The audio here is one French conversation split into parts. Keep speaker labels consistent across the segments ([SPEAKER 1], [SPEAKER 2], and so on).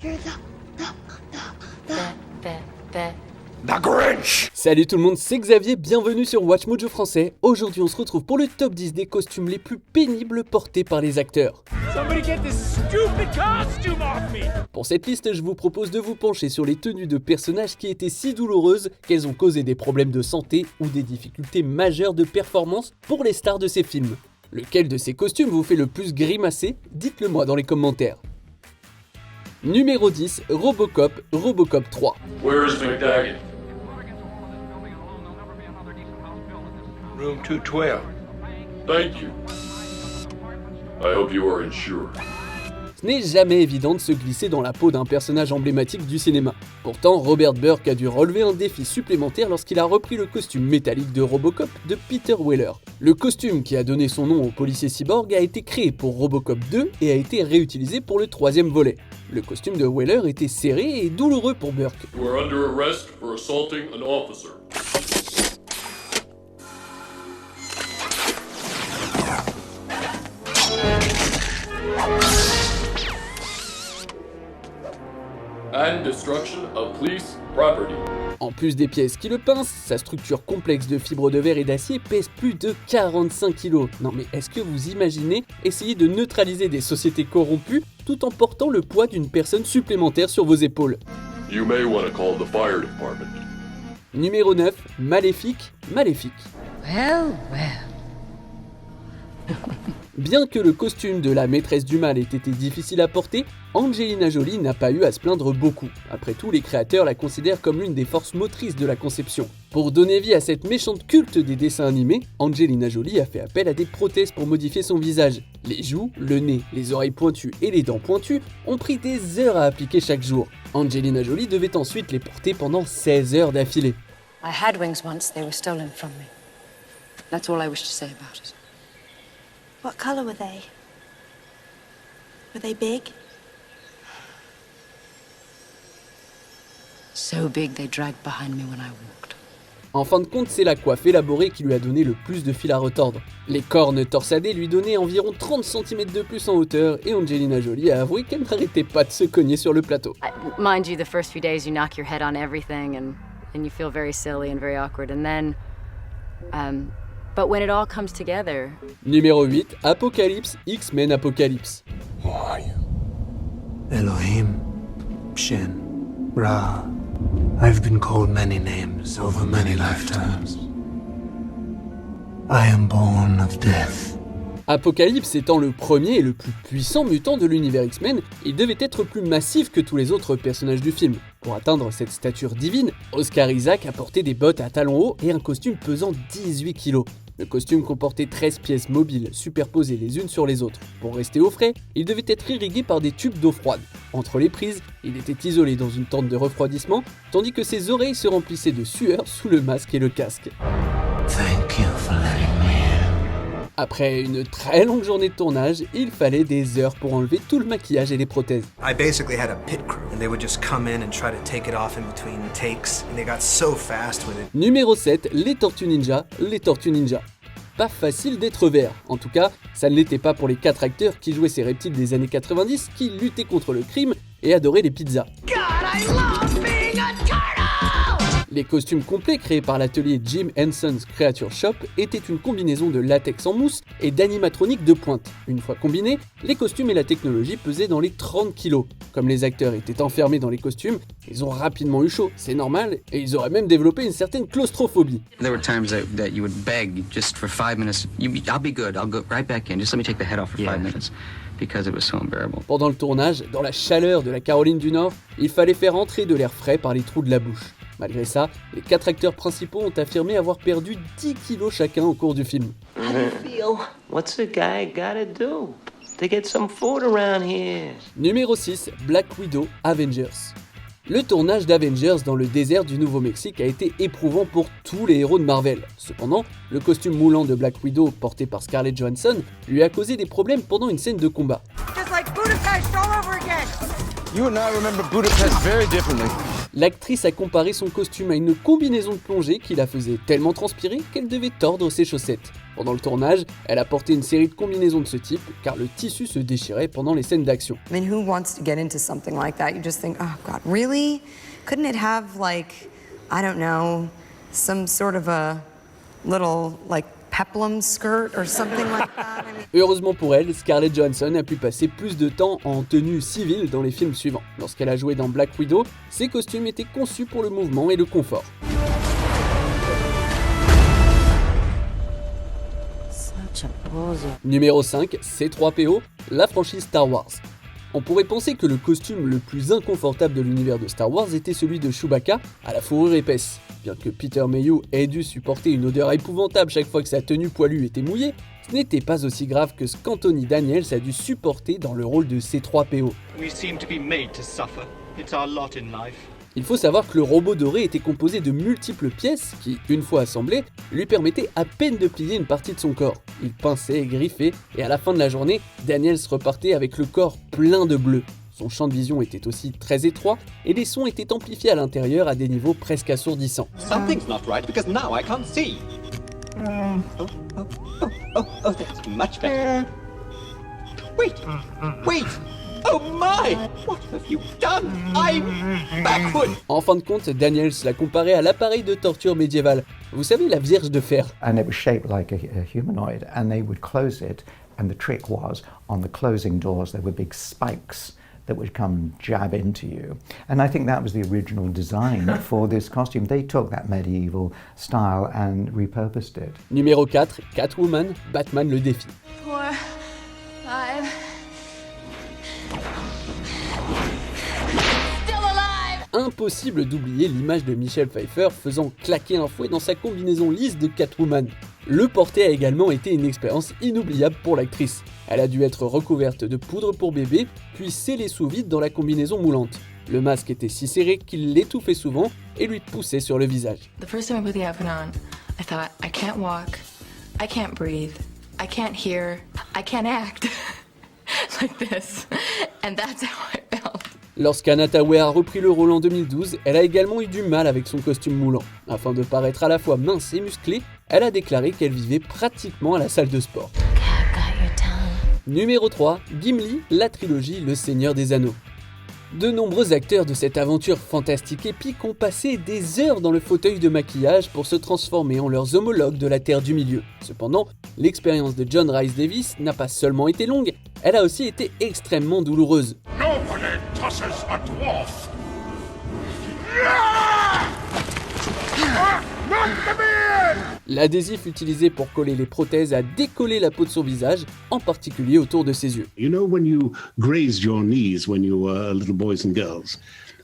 [SPEAKER 1] The Grinch!
[SPEAKER 2] Salut tout le monde, c'est Xavier, bienvenue sur Watch Mojo français. Aujourd'hui on se retrouve pour le top 10 des costumes les plus pénibles portés par les acteurs.
[SPEAKER 1] Somebody get this stupid costume off me!
[SPEAKER 2] Pour cette liste, je vous propose de vous pencher sur les tenues de personnages qui étaient si douloureuses qu'elles ont causé des problèmes de santé ou des difficultés majeures de performance pour les stars de ces films. Lequel de ces costumes vous fait le plus grimacer? Dites-le moi dans les commentaires. Numéro 10, Robocop 3.
[SPEAKER 3] Where is McDaggett?
[SPEAKER 4] Room 212.
[SPEAKER 3] Thank you. I hope you are insured.
[SPEAKER 2] Ce n'est jamais évident de se glisser dans la peau d'un personnage emblématique du cinéma. Pourtant, Robert Burke a dû relever un défi supplémentaire lorsqu'il a repris le costume métallique de Robocop de Peter Weller. Le costume qui a donné son nom au policier cyborg a été créé pour Robocop 2 et a été réutilisé pour le troisième volet. Le costume de Weller était serré et douloureux pour Burke.
[SPEAKER 3] You are under arrest for assaulting an officer. And destruction of police property.
[SPEAKER 2] En plus des pièces qui le pincent, sa structure complexe de fibres de verre et d'acier pèse plus de 45 kg. Non mais est-ce que vous imaginez essayer de neutraliser des sociétés corrompues tout en portant le poids d'une personne supplémentaire sur vos épaules?
[SPEAKER 3] You may want to call the fire department.
[SPEAKER 2] Numéro 9, Maléfique.
[SPEAKER 5] Well.
[SPEAKER 2] Bien que le costume de la maîtresse du mal ait été difficile à porter, Angelina Jolie n'a pas eu à se plaindre beaucoup. Après tout, les créateurs la considèrent comme l'une des forces motrices de la conception. Pour donner vie à cette méchante culte des dessins animés, Angelina Jolie a fait appel à des prothèses pour modifier son visage. Les joues, le nez, les oreilles pointues et les dents pointues ont pris des heures à appliquer chaque jour. Angelina Jolie devait ensuite les porter pendant 16 heures d'affilée.
[SPEAKER 5] I had wings once, they were stolen from me. That's all I wish to say about it.
[SPEAKER 6] What colour were they? Were they big?
[SPEAKER 5] So big they dragged behind me when I walked.
[SPEAKER 2] En fin de compte, c'est la coiffe élaborée qui lui a donné le plus de fil à retordre. Les cornes torsadées lui donnaient environ 30 cm de plus en hauteur et Angelina Jolie a avoué qu'elle n'arrêtait pas de se cogner sur le plateau.
[SPEAKER 7] Mind you, the first few days you knock your head on everything and you feel very silly and very awkward. And then, but when it all comes together...
[SPEAKER 2] Numéro 8, Apocalypse, X-Men Apocalypse.
[SPEAKER 4] Who are you?
[SPEAKER 8] Elohim, Shin, Ra. I've been called many names over many lifetimes. I am born of death.
[SPEAKER 2] Apocalypse étant le premier et le plus puissant mutant de l'univers X-Men, il devait être plus massif que tous les autres personnages du film. Pour atteindre cette stature divine, Oscar Isaac a porté des bottes à talons hauts et un costume pesant 18 kg. Le costume comportait 13 pièces mobiles superposées les unes sur les autres. Pour rester au frais, il devait être irrigué par des tubes d'eau froide. Entre les prises, il était isolé dans une tente de refroidissement, tandis que ses oreilles se remplissaient de sueur sous le masque et le casque.
[SPEAKER 8] Thank you for letting me in.
[SPEAKER 2] Après une très longue journée de tournage, il fallait des heures pour enlever tout le maquillage et les prothèses.
[SPEAKER 9] I basically had a pit crew, and they would just come in and try to take it off in between takes, and they got so fast with it.
[SPEAKER 2] Numéro 7, les Tortues Ninja. Pas facile d'être vert. En tout cas, ça ne l'était pas pour les 4 acteurs qui jouaient ces reptiles des années 90 qui luttaient contre le crime et adoraient les pizzas. Les costumes complets créés par l'atelier Jim Henson's Creature Shop étaient une combinaison de latex en mousse et d'animatronique de pointe. Une fois combinés, les costumes et la technologie pesaient dans les 30 kg. Comme les acteurs étaient enfermés dans les costumes, ils ont rapidement eu chaud, c'est normal, et ils auraient même développé une certaine claustrophobie.
[SPEAKER 10] There were times that you would beg just for 5 minutes. I'll be good, I'll go right back in, just let me take the head off for 5 minutes. Because it was so unbearable.
[SPEAKER 2] Pendant le tournage, dans la chaleur de la Caroline du Nord, il fallait faire entrer de l'air frais par les trous de la bouche. Malgré ça, les 4 acteurs principaux ont affirmé avoir perdu 10 kilos chacun au cours du film.
[SPEAKER 11] What's a guy gotta do to get some food around here?
[SPEAKER 2] Numéro 6, Black Widow Avengers. Le tournage d'Avengers dans le désert du Nouveau-Mexique a été éprouvant pour tous les héros de Marvel. Cependant, le costume moulant de Black Widow porté par Scarlett Johansson lui a causé des problèmes pendant une scène de combat.
[SPEAKER 1] Just like Budapest all over again.
[SPEAKER 4] You and I remember Budapest very differently.
[SPEAKER 2] L'actrice a comparé son costume à une combinaison de plongée qui la faisait tellement transpirer qu'elle devait tordre ses chaussettes. Pendant le tournage, elle a porté une série de combinaisons de ce type car le tissu se déchirait pendant les scènes d'action.
[SPEAKER 12] I mean, who wants to get into something like that? You just think, oh God, really? Couldn't it have like, I don't know, some sort of a little like peplum skirt or something like that? I mean...
[SPEAKER 2] Heureusement pour elle, Scarlett Johansson a pu passer plus de temps en tenue civile dans les films suivants. Lorsqu'elle a joué dans Black Widow, ses costumes étaient conçus pour le mouvement et le confort. Numéro 5, C3PO, la franchise Star Wars. On pourrait penser que le costume le plus inconfortable de l'univers de Star Wars était celui de Chewbacca, à la fourrure épaisse. Bien que Peter Mayhew ait dû supporter une odeur épouvantable chaque fois que sa tenue poilue était mouillée, ce n'était pas aussi grave que ce qu'Anthony Daniels a dû supporter dans le rôle de C3PO.
[SPEAKER 13] We seem to be made to suffer. It's our lot in life.
[SPEAKER 2] Il faut savoir que le robot doré était composé de multiples pièces qui, une fois assemblées, lui permettaient à peine de plier une partie de son corps. Il pinçait, griffait, et à la fin de la journée, Daniels repartait avec le corps plein de bleu. Son champ de vision était aussi très étroit, et les sons étaient amplifiés à l'intérieur à des niveaux presque assourdissants.
[SPEAKER 14] Something's not right because now I can't see. Oh, that's much better. Wait! Oh my! What have you done? I'm backward!
[SPEAKER 2] En fin de compte, Daniels l'a comparé à l'appareil de torture médiéval. Vous savez, la Vierge de fer.
[SPEAKER 15] And it was shaped like a humanoid, and they would close it, and the trick was, on the closing doors, there were big spikes that would come jab into you. And I think that was the original design for this costume. They took that medieval style and repurposed it.
[SPEAKER 2] Numéro 4, Catwoman, Batman le défi.
[SPEAKER 6] 4, 5...
[SPEAKER 2] Impossible d'oublier l'image de Michelle Pfeiffer faisant claquer un fouet dans sa combinaison lisse de Catwoman. Le porter a également été une expérience inoubliable pour l'actrice. Elle a dû être recouverte de poudre pour bébé, puis scellée sous vide dans la combinaison moulante. Le masque était si serré qu'il l'étouffait souvent et lui poussait sur le visage.
[SPEAKER 16] The first time I put the outfit on, I thought, I can't walk, I can't breathe, I can't hear, I can't act like this. And that's how I felt.
[SPEAKER 2] Lorsqu'Anna Thaoué a repris le rôle en 2012, elle a également eu du mal avec son costume moulant. Afin de paraître à la fois mince et musclée, elle a déclaré qu'elle vivait pratiquement à la salle de sport. Numéro 3, Gimli, la trilogie Le Seigneur des Anneaux. De nombreux acteurs de cette aventure fantastique épique ont passé des heures dans le fauteuil de maquillage pour se transformer en leurs homologues de la Terre du Milieu. Cependant, l'expérience de John Rhys Davies n'a pas seulement été longue, elle a aussi été extrêmement douloureuse.
[SPEAKER 1] Nobody tosses a dwarf.
[SPEAKER 2] L'adhésif utilisé pour coller les prothèses a décollé la peau de son visage, en particulier autour de ses yeux.
[SPEAKER 17] You know when you grazed your knees when you were little boys and girls,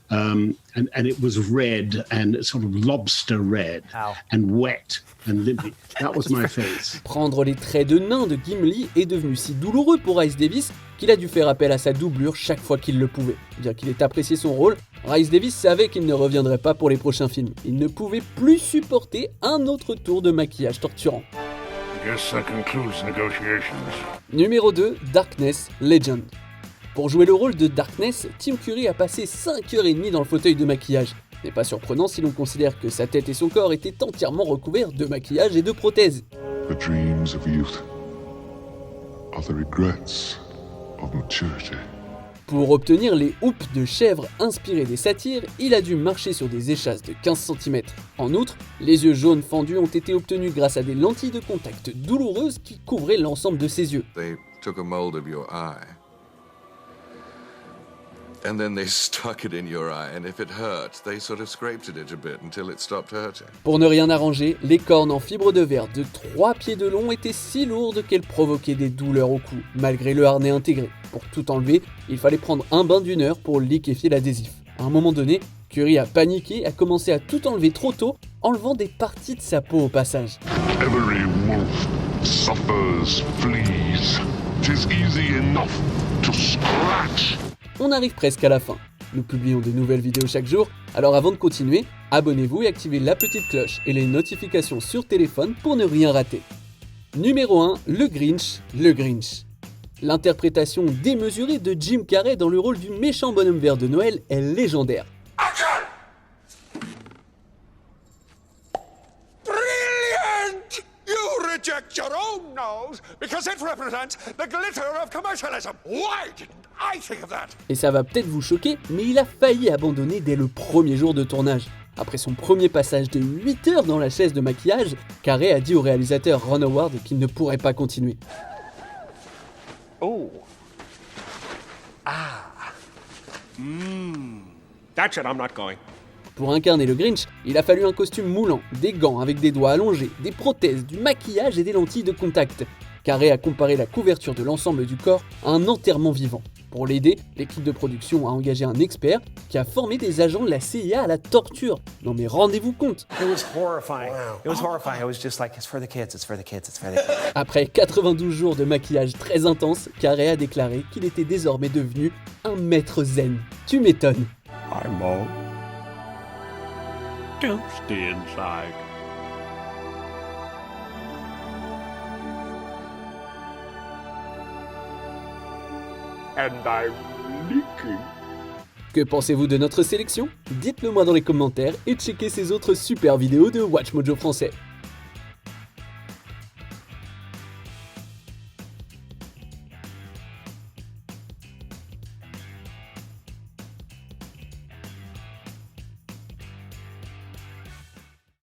[SPEAKER 17] and it was red and sort of lobster red and wet and limpy. That was my face.
[SPEAKER 2] Prendre les traits de nain de Gimli est devenu si douloureux pour Rhys Davies qu'il a dû faire appel à sa doublure chaque fois qu'il le pouvait. Bien qu'il ait apprécié son rôle, Rhys Davies savait qu'il ne reviendrait pas pour les prochains films. Il ne pouvait plus supporter un autre tour de maquillage torturant. Numéro 2, Darkness Legend. Pour jouer le rôle de Darkness, Tim Curry a passé 5h30 dans le fauteuil de maquillage. Ce n'est pas surprenant si l'on considère que sa tête et son corps étaient entièrement recouverts de maquillage et de prothèses.
[SPEAKER 3] The dreams of youth are the regrets of maturity.
[SPEAKER 2] Pour obtenir les houppes de chèvre inspirées des satyres, il a dû marcher sur des échasses de 15 cm. En outre, les yeux jaunes fendus ont été obtenus grâce à des lentilles de contact douloureuses qui couvraient l'ensemble de ses yeux.
[SPEAKER 18] They took a mold of your eye. And then they stuck it in your eye, and if it hurt, they sort of scraped it a bit until it stopped hurting.
[SPEAKER 2] Pour ne rien arranger, les cornes en fibre de verre de 3 pieds de long étaient si lourdes qu'elles provoquaient des douleurs au cou, malgré le harnais intégré. Pour tout enlever, il fallait prendre un bain d'1 heure pour liquéfier l'adhésif. À un moment donné, Curry a paniqué et a commencé à tout enlever trop tôt, enlevant des parties de sa peau au passage.
[SPEAKER 3] Every wolf suffers fleas. 'Tis easy enough to scratch.
[SPEAKER 2] On arrive presque à la fin. Nous publions de nouvelles vidéos chaque jour, alors avant de continuer, abonnez-vous et activez la petite cloche et les notifications sur téléphone pour ne rien rater. Numéro 1, le Grinch, le Grinch. L'interprétation démesurée de Jim Carrey dans le rôle du méchant bonhomme vert de Noël est légendaire.
[SPEAKER 1] represents the glitter of commercialism. Why didn't I think of that?
[SPEAKER 2] Et ça va peut-être vous choquer, mais il a failli abandonner dès le premier jour de tournage. Après son premier passage de 8 heures dans la chaise de maquillage, Carey a dit au réalisateur Ron Howard qu'il ne pourrait pas continuer.
[SPEAKER 1] Oh. That's it, I'm not going.
[SPEAKER 2] Pour incarner le Grinch, il a fallu un costume moulant, des gants avec des doigts allongés, des prothèses, du maquillage et des lentilles de contact. Carey a comparé la couverture de l'ensemble du corps à un enterrement vivant. Pour l'aider, l'équipe de production a engagé un expert qui a formé des agents de la CIA à la torture. Non mais rendez-vous compte.
[SPEAKER 19] It was horrifying. It was horrifying. It was just like, it's for the kids, it's for the kids, it's for the kids.
[SPEAKER 2] Après 92 jours de maquillage très intense, Carey a déclaré qu'il était désormais devenu un maître zen. Tu m'étonnes.
[SPEAKER 1] I'm all toasty inside. And I'm leaking.
[SPEAKER 2] Que pensez-vous de notre sélection? Dites-le moi dans les commentaires et checkez ces autres super vidéos de Watch Mojo français.